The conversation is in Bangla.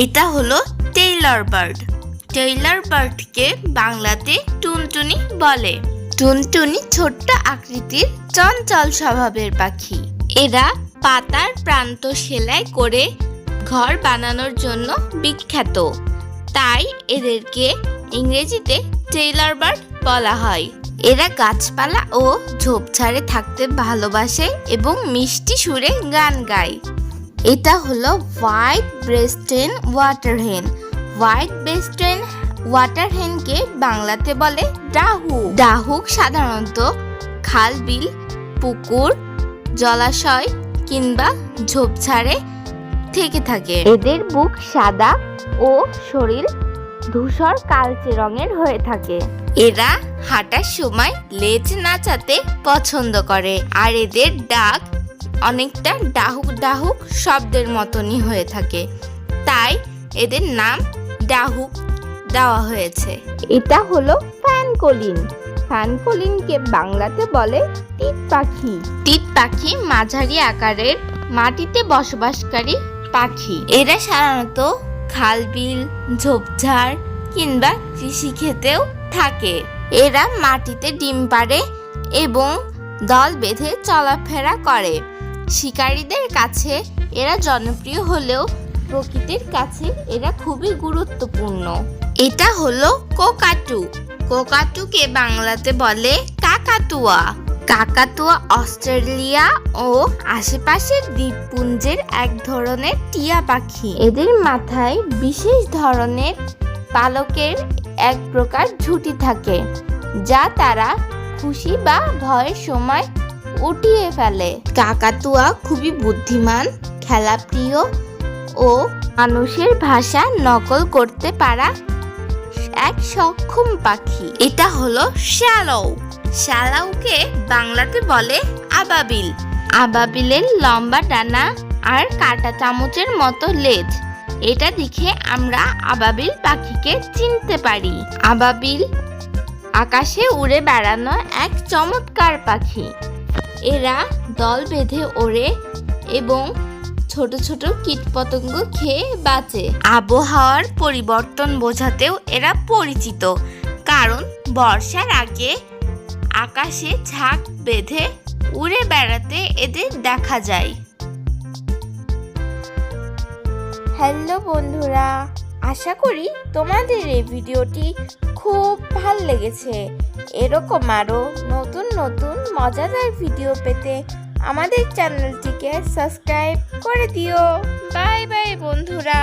এটা হলো টেইলর বার্ড। টেইলর বার্ডকে বাংলাতে টুনটুনি বলে। টুনটুনি ছোট্ট আকৃতির চঞ্চল স্বভাবের পাখি। এরা পাতার প্রান্ত সেলাই করে ঘর বানানোর জন্য বিখ্যাত, তাই এদেরকে ইংরেজিতে টেইলর বার্ড বলা হয়। এরা গাছপালা ও ঝোপঝাড়ে থাকতে ভালোবাসে এবং মিষ্টি সুরে গান গায়। এটা হলো হোয়াইট ব্রেস্টেড ওয়াটার হেন। হোয়াইট ব্রেস্টেড ওয়াটার হেনকে বাংলাতে বলে ডাহুক। ডাহুক সাধারণত খাল, বিল, পুকুর, জলাশয় কিংবা ঝোপঝাড়ে থেকে থাকে। এদের বুক সাদা ও শরীর ধূসর কালচে রঙের হয়ে থাকে। এরা হাঁটার সময় লেজ নাচাতে পছন্দ করে, আর এদের ডাক অনেকটা ডাহুক ডাহুক শব্দের মতনই হয়ে থাকে, তাই এদের নাম ডাহুক দেওয়া হয়েছে। এটা হলো ফ্যানকলিন। ফ্যানকলিনকে বাংলাতে বলে টিট পাখি। টিট পাখি মাঝারি আকারের মাটিতে বসবাসকারী পাখি। এরা সাধারণত খাল, বিল, ঝোপঝাড় কিংবা কৃষিক্ষেতেও থাকে। এরা মাটিতে ডিম পাড়ে এবং দল বেঁধে চলাফেরা করে। শিকারীদের কাছে এরা জনপ্রিয় হলেও প্রকৃতির কাছে এরা খুবই গুরুত্বপূর্ণ। এটা হলো কোকাটু। কোকাটুকে বাংলাতে বলে কাকাতুয়া। কাকাতুয়া অস্ট্রেলিয়া ও আশেপাশের দ্বীপপুঞ্জের এক ধরনের টিয়া পাখি। এদের মাথায় বিশেষ ধরনের পালকের এক প্রকার ঝুঁটি থাকে, যা তারা খুশি বা ভয়ের সময় উঠিয়ে ফেলে। কাকাতুয়া খুবই বুদ্ধিমান, খেলাপ্রিয় ও মানুষের ভাষা নকল করতে পারা এক সক্ষম পাখি। এটা হলো শ্যালৌ। শ্যালৌকে বাংলাতে বলে আবাবিল। আবাবিলের লম্বা ডানা আর কাঁটা চামচের মতো লেজ, এটা দেখে আমরা আবাবিল পাখিকে চিনতে পারি। আবাবিল আকাশে উড়ে বেড়ানো এক চমৎকার পাখি। এরা দল বেঁধে ওড়ে এবং ছোট ছোট কীটপতঙ্গ খেয়ে বাঁচে। আবহাওয়ার পরিবর্তন বোঝাতেও এরা পরিচিত, কারণ বর্ষার আগে আকাশে ঝাঁক বেঁধে উড়ে বেড়াতে এদের দেখা যায়। হ্যালো বন্ধুরা, আশা করি তোমাদের এই ভিডিওটি খুব ভালো লেগেছে। এরকম আরও নতুন নতুন মজাদার ভিডিও পেতে আমাদের চ্যানেলটিকে সাবস্ক্রাইব করে দিও। বাই বাই বন্ধুরা।